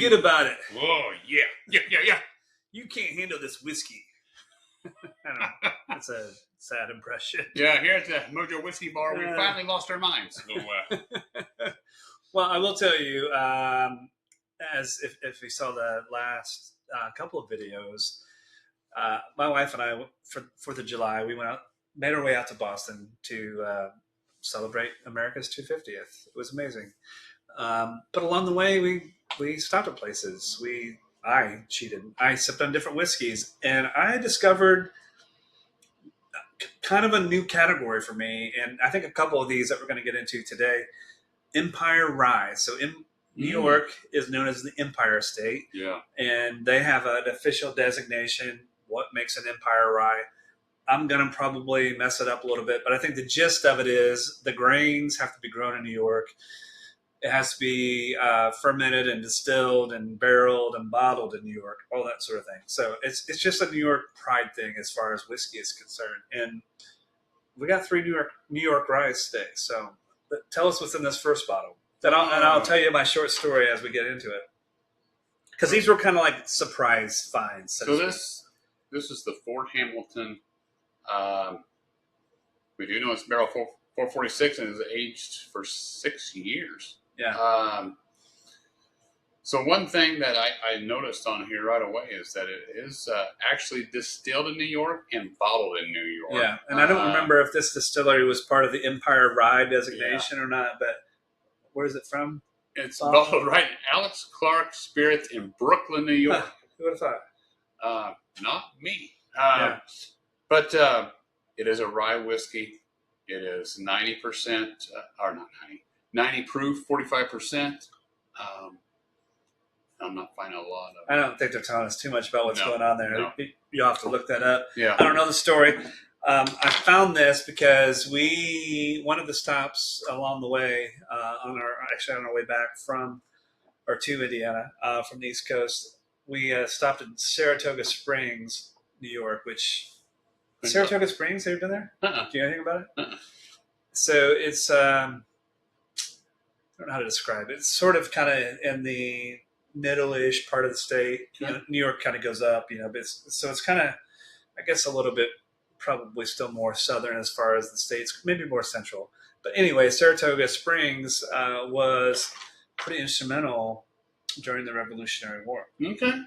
Forget about it. Oh, yeah. You can't handle this whiskey. I don't know. That's a sad impression. Yeah, here at the Mojo Whiskey Bar, we finally lost our minds. So, well, I will tell you, as if we saw the last couple of videos, my wife and I, for 4th of July, we made our way out to Boston to celebrate America's 250th. It was amazing. But along the way, we stopped at places. I cheated. I sipped on different whiskeys, and I discovered kind of a new category for me. And I think a couple of these that we're going to get into today, Empire Rye. So New York is known as the Empire State. Yeah. And they have an official designation, what makes an Empire Rye. I'm going to probably mess it up a little bit, but I think the gist of it is the grains have to be grown in New York. It has to be fermented and distilled and barreled and bottled in New York, all that sort of thing. So it's just a New York pride thing as far as whiskey is concerned. And we got 3 New York ryes today. So tell us what's in this first bottle. And I'll tell you my short story as we get into it. Because these were kind of like surprise finds. So this is the Fort Hamilton. We do know it's barrel 446 and is aged for 6 years. Yeah. So one thing that I noticed on here right away is that it is actually distilled in New York and bottled in New York. Yeah, and I don't remember if this distillery was part of the Empire Rye designation or not, but where is it from? It's bottled right in Alex Clark Spirits in Brooklyn, New York. Who would have thought? Not me. Yeah. But it is a rye whiskey. It is 90%, or not 90 proof, 45%. I'm not finding a lot of. I don't think they're telling us too much about what's going on there. No. You'll have to look that up. Yeah. I don't know the story. I found this because one of the stops along the way on our way back to Indiana from the East Coast, we stopped in Saratoga Springs, New York. Saratoga Springs, have you been there? Do you know anything about it? So it's I don't know how to describe it. It's sort of kind of in the middle-ish part of the state. New York kind of goes up, but so it's kind of, I guess, a little bit probably still more southern as far as the states, maybe more central. But anyway, Saratoga Springs was pretty instrumental during the Revolutionary War. Okay.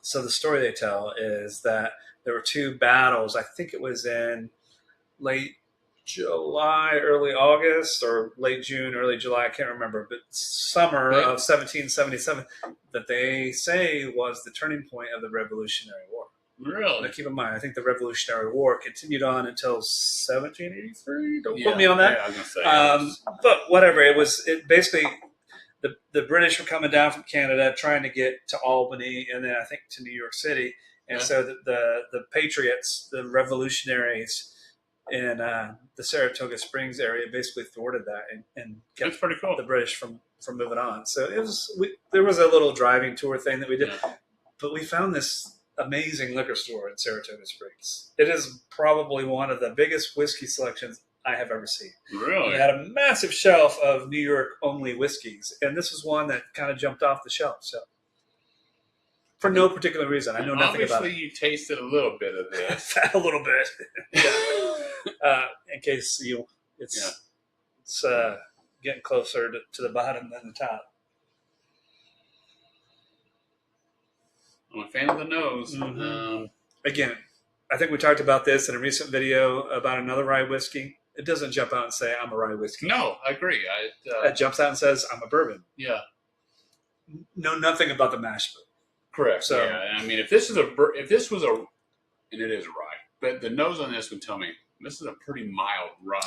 So the story they tell is that there were 2 battles. I think it was in late July, early August, or late June, early July. I can't remember, but summer of 1777 that they say was the turning point of the Revolutionary War. Really? Now, keep in mind, I think the Revolutionary War continued on until 1783. Don't quote me on that. Yeah, I was gonna say. But whatever, it basically the British were coming down from Canada trying to get to Albany and then I think to New York City, and so the Patriots, the revolutionaries in the Saratoga Springs area, basically thwarted that and kept pretty cool. the British from moving on. So there was a little driving tour thing that we did, but we found this amazing liquor store in Saratoga Springs. It is probably one of the biggest whiskey selections I have ever seen. Really? They had a massive shelf of New York only whiskeys, and this was one that kind of jumped off the shelf. So, for no particular reason, I know nothing about it. Obviously, you tasted a little bit of this. A little bit, yeah. In case it's getting closer to the bottom than the top. I'm a fan of the nose. Mm-hmm. Again, I think we talked about this in a recent video about another rye whiskey. It doesn't jump out and say, I'm a rye whiskey. No, I agree. It jumps out and says, I'm a bourbon. Yeah. Know nothing about the mash bill. Correct. So, yeah. I mean, if this was a, and it is rye, but the nose on this would tell me this is a pretty mild rye.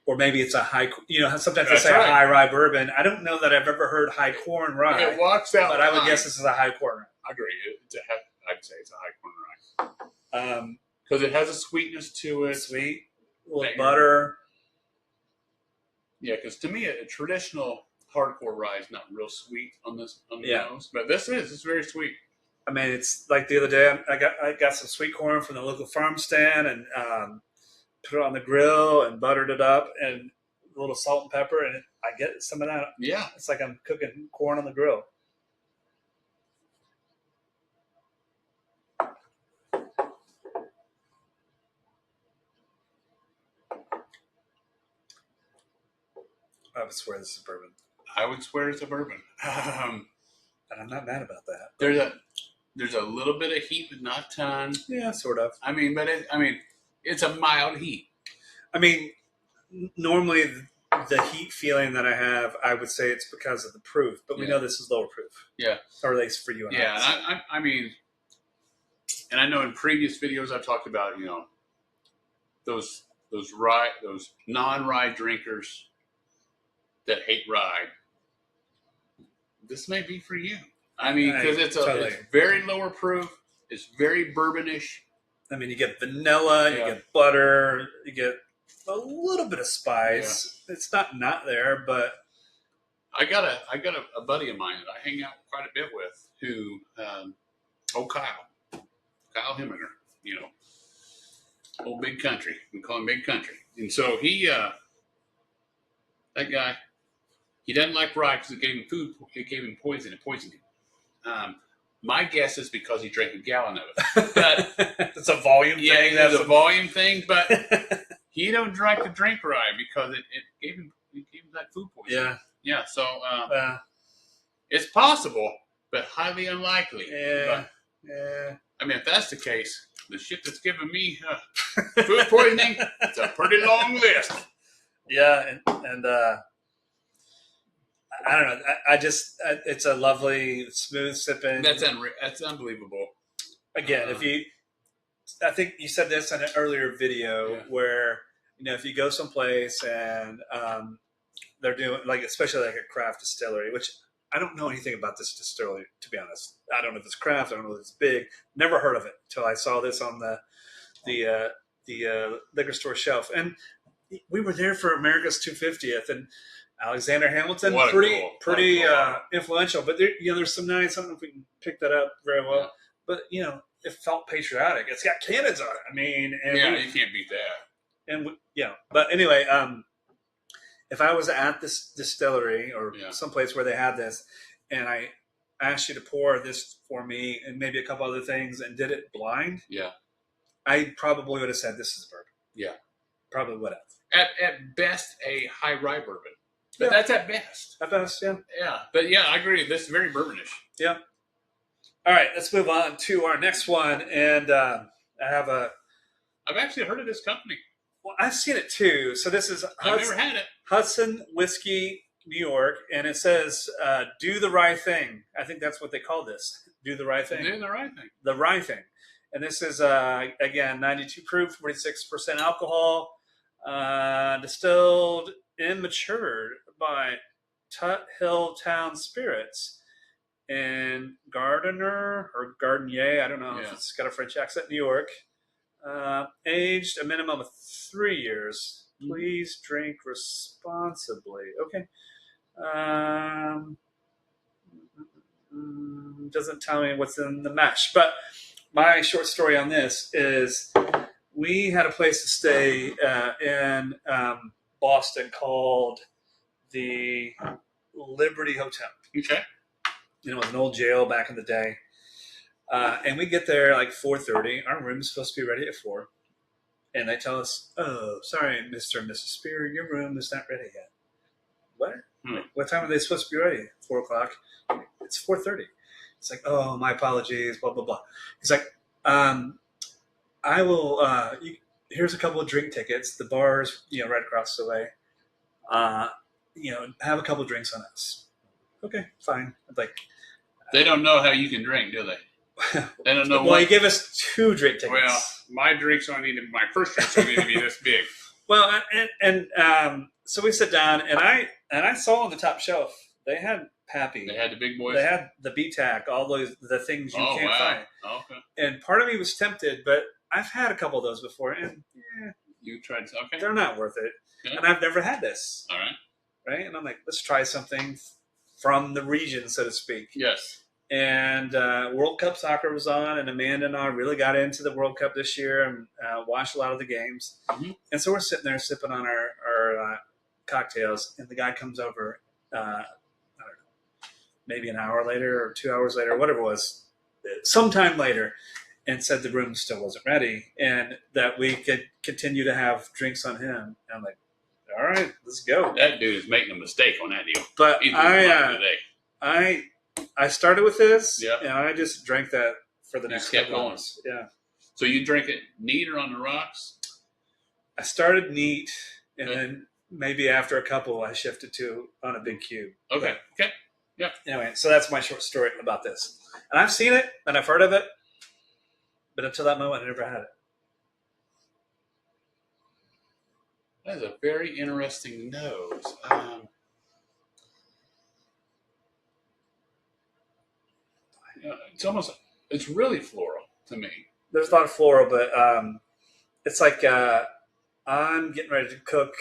Or maybe it's a high, sometimes they say a high rye bourbon. I don't know that I've ever heard high corn rye. It walks out. But I would guess this is a high corn rye. I agree. I'd say it's a high corn rye. Because it has a sweetness to it. Sweet, a little butter. Yeah, because to me, a traditional hardcore rye is not real sweet on the nose, but it's very sweet. I mean, it's like the other day, I got some sweet corn from the local farm stand and put it on the grill and buttered it up and a little salt and pepper, and I get some of that. Yeah, it's like I'm cooking corn on the grill. I would swear this is bourbon. I would swear it's a bourbon. And I'm not mad about that. There's a little bit of heat, but not a ton. Yeah, sort of. I mean, it's a mild heat. I mean, normally the heat feeling that I have, I would say it's because of the proof, but we know this is lower proof. Yeah. Or at least for you and Yeah, I. and I mean, and I know in previous videos I've talked about, those non-rye drinkers that hate rye. This may be for you. I mean, because it's very lower proof. It's very bourbonish. I mean, you get vanilla, you get butter, you get a little bit of spice. Yeah. It's not there, but I got a buddy of mine that I hang out quite a bit with who, Kyle Hemminger, old Big Country. We call him Big Country. And so that guy, he doesn't like rye because it gave him food. It gave him poison. It poisoned him. My guess is because he drank a gallon of it. But it's a volume thing. Yeah, that's a volume thing. But he don't drink rye because it gave him that food poison. Yeah. Yeah. So it's possible, but highly unlikely. Yeah. I mean, if that's the case, the shit that's giving me food poisoning, it's a pretty long list. Yeah, and I don't know. It's a lovely, smooth sipping. That's unbelievable. Again, I think you said this in an earlier video where, if you go someplace and they're doing especially like a craft distillery, which I don't know anything about this distillery, to be honest. I don't know if it's craft. I don't know if it's big. Never heard of it until I saw this on the liquor store shelf. And we were there for America's 250th, and Alexander Hamilton, pretty influential. But there's some nice. I don't know if we can pick that up very well. Yeah. But it felt patriotic. It's got cannons on it. I mean, you can't beat that. And but anyway, if I was at this distillery or someplace where they had this, and I asked you to pour this for me and maybe a couple other things and did it blind, I probably would have said this is bourbon. Yeah, probably would have. At best, a high rye bourbon. But that's at best. At best, yeah. Yeah, but I agree. This is very bourbonish. Yeah. All right, let's move on to our next one, and I've actually heard of this company. Well, I've seen it too. So this is I've never had it. Hudson Whiskey, New York, and it says "Do the Rye Thing." I think that's what they call this. Do the Rye Thing. Do the Rye Thing. The Rye Thing, and this is again 92 proof, 46% alcohol, distilled and matured by Tut Hill Town Spirits in Gardiner or Gardenier. I don't know if it's got a French accent. New York. Aged a minimum of 3 years. Please drink responsibly. Okay. Doesn't tell me what's in the mash. But my short story on this is we had a place to stay in Boston called the Liberty Hotel. Okay. It was an old jail back in the day. And we get there like 4:30. Our room's supposed to be ready at 4. And they tell us, "Oh, sorry, Mr. and Mrs. Spear, your room is not ready yet." What? What time are they supposed to be ready? 4 o'clock. It's 4:30. It's like, "Oh, my apologies, blah, blah, blah." He's like, I will, here's a couple of drink tickets. The bar's, right across the way. Have a couple of drinks on us. Okay, fine. They don't know how you can drink, do they? They don't know. Well, he gave us 2 drink tickets. Well, my first drinks don't need to be this big. Well, so we sit down, and I saw on the top shelf they had Pappy. They had the big boys. They had the BTAC, all the things you can't find. Okay. And part of me was tempted, but I've had a couple of those before, and you tried. Okay. They're not worth it. Okay. And I've never had this. All right. Right, and I'm like, let's try something from the region, so to speak. Yes. And World Cup soccer was on, and Amanda and I really got into the World Cup this year and watched a lot of the games. Mm-hmm. And so we're sitting there sipping on our cocktails, and the guy comes over, I don't know, maybe an hour later or 2 hours later, whatever it was, sometime later, and said the room still wasn't ready and that we could continue to have drinks on him. And I'm like, all right, let's go. That dude is making a mistake on that deal. But He's losing money today. I started with this, Yep. and I just drank that for the You next just kept couple going. hours. Yeah, So you drink it neat or on the rocks? I started neat, and Okay. then maybe after a couple, I shifted to on a big cube. Okay. Okay. Anyway, so that's my short story about this. And I've seen it, and I've heard of it, but until that moment, I never had it. That is a very interesting nose. It's really floral to me. There's a lot of floral, but it's like I'm getting ready to cook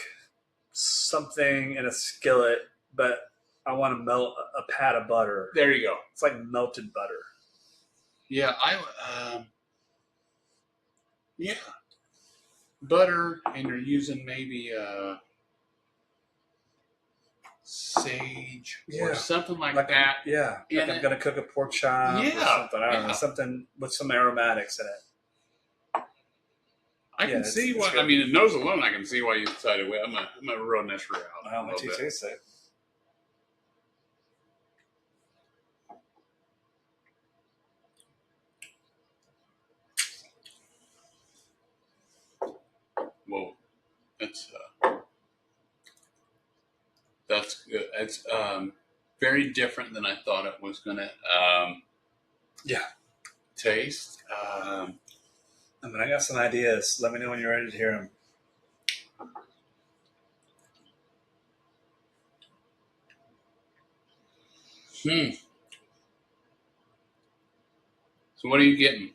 something in a skillet, but I want to melt a pat of butter. There you go. It's like melted butter. Yeah, yeah, butter, and you're using maybe sage or Yeah. something like Like that. Yeah, like And I'm gonna cook a pork chop or Yeah, something. I don't know, yeah. something with some aromatics in it. I Yeah, can it's- see it's why. good. I mean, the nose alone, I can see why you decided. Well, I'm gonna run this route. I'll a let you little bit. taste it. Whoa, that's good. It's very different than I thought it was gonna Yeah. taste. I mean, I got some ideas. Let me know when you're ready to hear them. So what are you getting?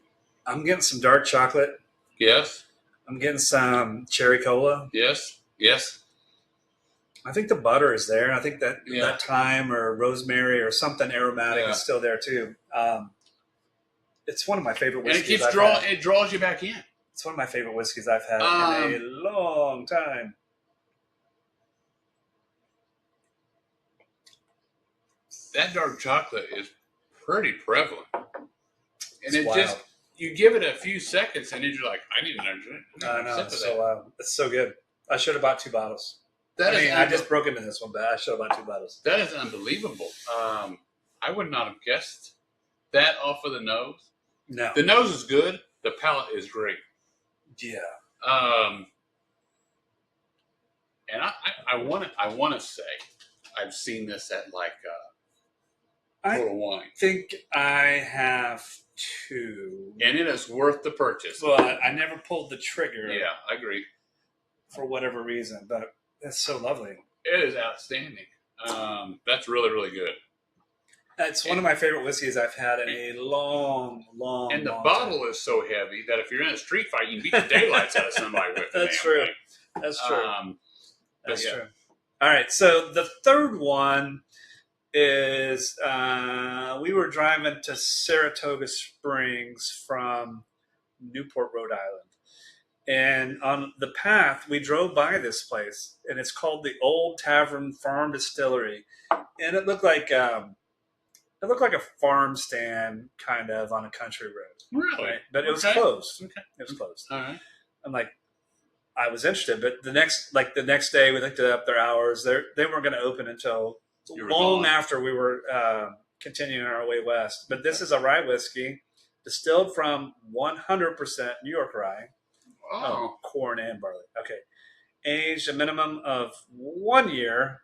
I'm getting some dark chocolate. Yes, I'm getting some cherry cola. yes, yes. I think the butter is there. I think that Yeah. that thyme or rosemary or something aromatic Yeah. is still there too. It's one of my favorite And it whiskeys. keeps I've had. it draws you back in. It's one of my favorite whiskeys I've had in a long time. That dark chocolate is pretty prevalent, and It's it wild. just you give it a few seconds, and then you're like, I need another drink. I know, Sip it's of so that. wild. It's so good. I should have bought 2 bottles. That I is mean, I just broke into this one, but I should have bought 2 bottles. that is unbelievable. I would not have guessed that off of the nose. No. The nose is good. The palate is great. Yeah. And I want to say I've seen this at like Total Wine, think I have 2. and it is worth the purchase. But I never pulled the trigger Yeah, I agree. for whatever reason, but it's so lovely. It is outstanding. That's really, really good. It's one of my favorite whiskeys I've had in a long, long, And the long bottle time. is so heavy that if you're in a street fight, you can beat the daylights out of somebody with the That's damn true. thing. That's true. That's yeah. true. All right. So the third one is we were driving to Saratoga Springs from Newport, Rhode Island. And on the path, we drove by this place, and it's called the Old Tavern Farm Distillery. And it looked like a farm stand kind of on a country road. Really? Right? But it was Okay. closed. Okay. It was closed. All right. I'm like, I was interested, but the next day we looked up their hours. They weren't going to open until You were long gone. after we were continuing our way west. But this is a rye whiskey distilled from 100% New York rye, Oh. corn and barley. Okay, aged a minimum of 1 year,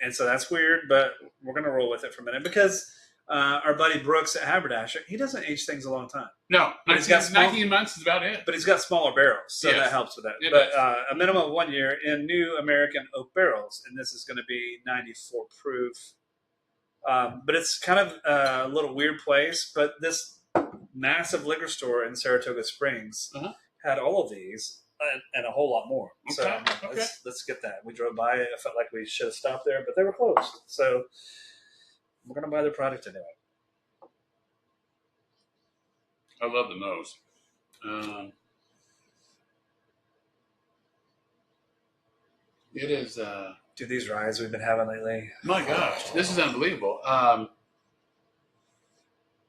and so that's weird, but we're going to roll with it for a minute because our buddy Brooks at Haberdasher, he doesn't age things a long time. No, But it's 19, got small- 19 months is about it. But he's got smaller barrels, so Yes. that helps with that. It But does. a minimum of 1 year in new American oak barrels, and this is going to be 94 proof. But it's kind of a little weird place. But this massive liquor store in Saratoga Springs Uh-huh. had all of these and a whole lot more. So Okay, I'm like, okay. let's get that. We drove by it. I felt like we should have stopped there, but they were closed. So we're going to buy their product anyway. I love the nose. It is. Do these rides we've been having lately? My gosh, this is unbelievable.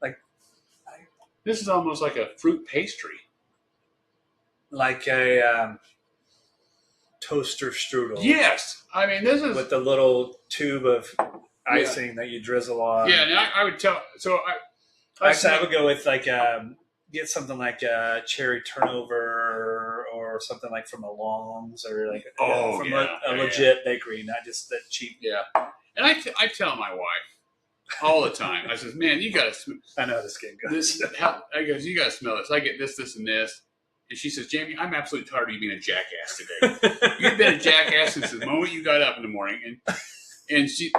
Like- this is almost like a fruit pastry. Like a toaster strudel. Yes, I mean this is With the little tube of icing that you drizzle on. yeah. And I would tell. So I would go with like get something like a cherry turnover or something like from a Long's or like from a legit bakery, not just the cheap. Yeah, and I tell my wife all the time. I says, "Man, you got to." I know this game goes. I goes, "You got to smell this. I get this, this, and this." And she says, "Jamie, I'm absolutely tired of you being a jackass today. You've been a jackass since the moment you got up in the morning." And she.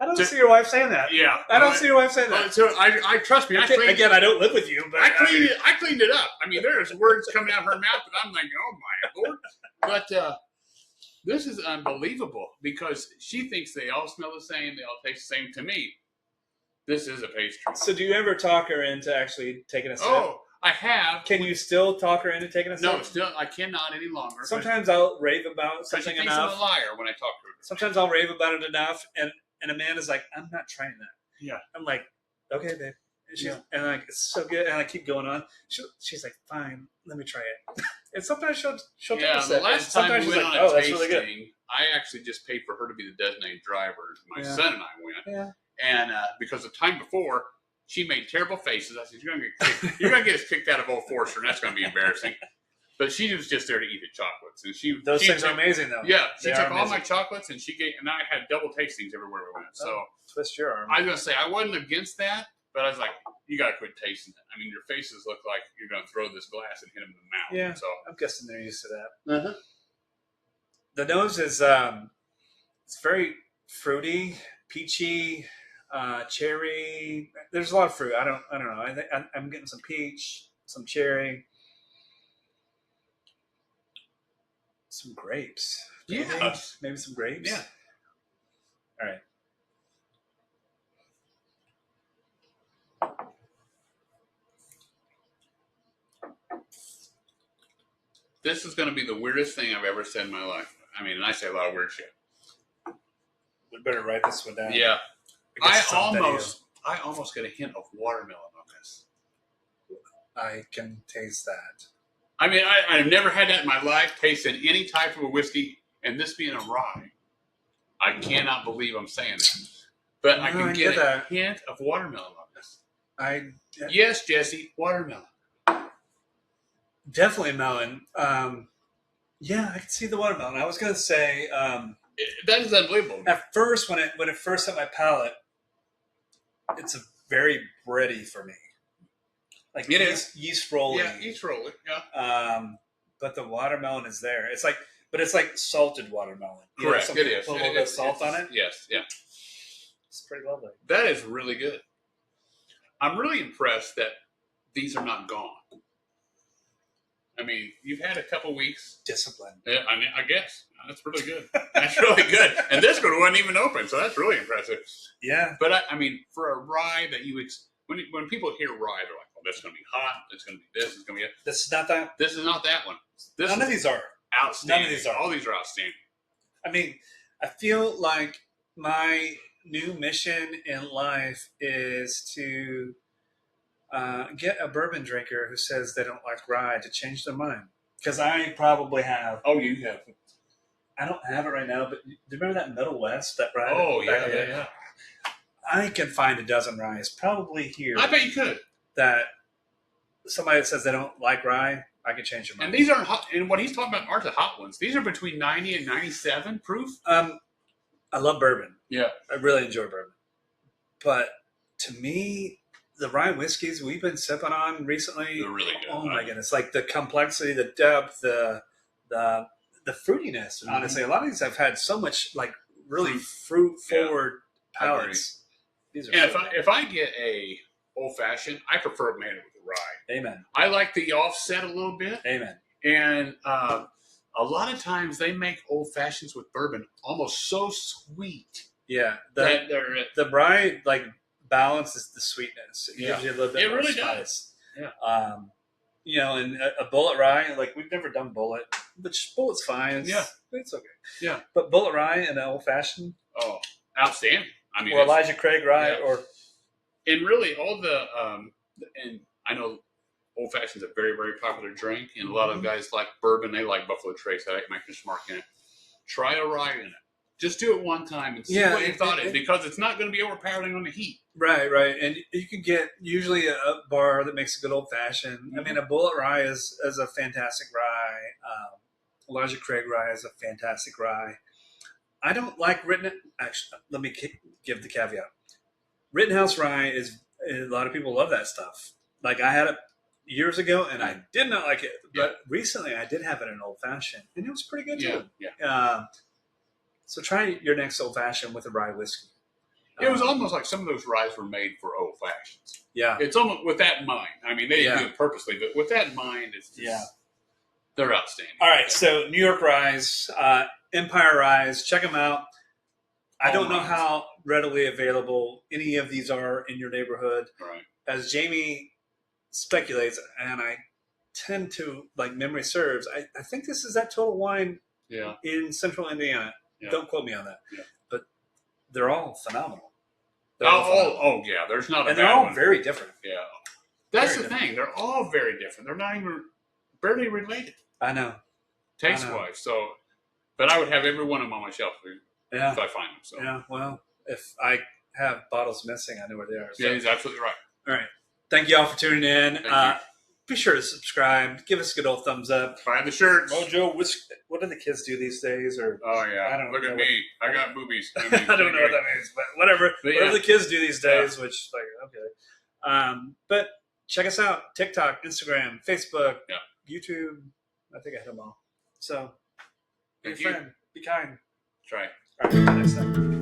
I don't see your wife saying that. Yeah, I don't see your wife saying that. So I trust me. I don't live with you, but I cleaned it up. I mean, there's words coming out of her mouth that I'm like, oh my Lord. But this is unbelievable because she thinks they all smell the same, they all taste the same. To me, this is a pastry. So do you ever talk her into actually taking a sip? Oh, I have. Can you still talk her into taking a sip? No, still I cannot any longer. Sometimes I'll rave about something she thinks enough. I'm a liar when I talk to her. Sometimes I'll rave about it enough, and Amanda's like, I'm not trying that. Yeah. I'm like, okay, babe. And like, it's so good. And I keep going on. She's like, fine, let me try it. And sometimes she'll take a sip. The last time we went on a that's really good. tasting, I actually just paid for her to be the designated driver. My son and I went. Yeah. And because the time before, she made terrible faces. I said, you're gonna get us kicked out of Old Forester, and that's gonna be embarrassing. But she was just there to eat the chocolates, and those things are amazing, though. Yeah, she took all my chocolates, and I had double tastings everywhere we went. So twist your arm. I was gonna say I wasn't against that, but I was like, you gotta quit tasting it. I mean, your faces look like you're gonna throw this glass and hit them in the mouth. Yeah, so I'm guessing they're used to that. Uh-huh. The nose is it's very fruity, peachy, cherry. There's a lot of fruit. I don't know. I think I'm getting some peach, some cherry. Some grapes. Yeah. Maybe some grapes. Yeah. All right. This is going to be the weirdest thing I've ever said in my life. I mean, and I say a lot of weird shit. We better write this one down. Yeah. I almost get a hint of watermelon on this. I can taste that. I mean, I've never had that in my life, tasting any type of a whiskey, and this being a rye. I cannot believe I'm saying that. But I can get a hint of watermelon on this. Yes, Jesse, watermelon. Definitely melon. Yeah, I can see the watermelon. I was going to say... that is unbelievable. At first, when it first hit my palate, it's a very bready for me. Like it is yeast rolling. Yeah, yeast rolling. Yeah. But the watermelon is there. It's like salted watermelon. Correct. It is. Put a little bit of salt on it. Yes. Yeah. It's pretty lovely. That is really good. I'm really impressed that these are not gone. I mean, you've had a couple weeks. Discipline. Yeah, I mean, I guess that's really good. That's really good. And this one wasn't even open, so that's really impressive. Yeah. But I mean, for a rye that when people hear rye, they're like, "Oh, that's going to be hot. It's going to be this. It's going to be that." This is not that. This is not that one. None of these are outstanding. None of these are. All these are outstanding. I mean, I feel like my new mission in life is to get a bourbon drinker who says they don't like rye to change their mind. Because I probably have. Oh, you have. I don't have it right now, but do you remember that Middle West? That rye? Oh, yeah. I can find a dozen ryes probably here. I bet you could. That somebody that says they don't like rye, I can change their mind. And these aren't hot. And what he's talking about aren't the hot ones. These are between 90 and 97 proof. I love bourbon. Yeah. I really enjoy bourbon. But to me, the rye whiskeys we've been sipping on recently, they're really good. Oh my goodness. Like the complexity, the depth, the fruitiness. Mm-hmm. Honestly, a lot of these have had so much like really fruit forward palates. These are if I get a old fashioned, I prefer it made with rye. Amen. I like the offset a little bit. Amen. And a lot of times they make old fashions with bourbon almost so sweet. Yeah. The rye like balances the sweetness. It gives you a little bit more really spice. Does. Yeah. You know, and a bullet rye, like we've never done bullet, but bullet's fine. It's okay. Yeah. But bullet rye and an old fashioned. Oh, outstanding. I mean, or Elijah Craig rye, or and really all the and I know Old Fashioned's a very, very popular drink, and a lot of guys like bourbon. They like Buffalo Trace. I like Maker's Mark in it. Try a rye in it. Just do it one time and see what you thought it, because it's not going to be overpowering on the heat. Right. And you can get usually a bar that makes a good old fashioned. Mm-hmm. I mean, a Bullet Rye is a fantastic rye. Elijah Craig Rye is a fantastic rye. I don't like actually, let me give the caveat. Rittenhouse Rye is, a lot of people love that stuff. Like, I had it years ago and I did not like it, but recently I did have it in old fashioned and it was pretty good too. Yeah. So try your next old fashioned with a rye whiskey. It was almost like some of those ryes were made for old fashions. Yeah. It's almost with that in mind. I mean, they didn't do it purposely, but with that in mind, it's just, they're outstanding. All right. So New York Ryes, Empire Ryes, check them out. I don't know how readily available any of these are in your neighborhood. Right. As Jamie speculates, and I tend to, like memory serves, I think this is at Total Wine in central Indiana. Yeah. Don't quote me on that. Yeah. But they're all phenomenal. Yeah. There's not a and they're all very different. Yeah. That's the thing. They're all very different. They're not even barely related. I know. Taste-wise. So, but I would have every one of them on my shelf if I find them. So. Yeah, well, if I have bottles missing, I know where they are. So. Yeah, he's absolutely right. All right. Thank you all for tuning in. Be sure to subscribe. Give us a good old thumbs up. Buy the shirts. Mojo, what do the kids do these days? Or I don't look at me. I got boobies. I don't know what that means, but whatever. Whatever the kids do these days, which okay. But check us out: TikTok, Instagram, Facebook, YouTube. I think I hit them all. So be a friend. Be kind. Try. All right. Until next time.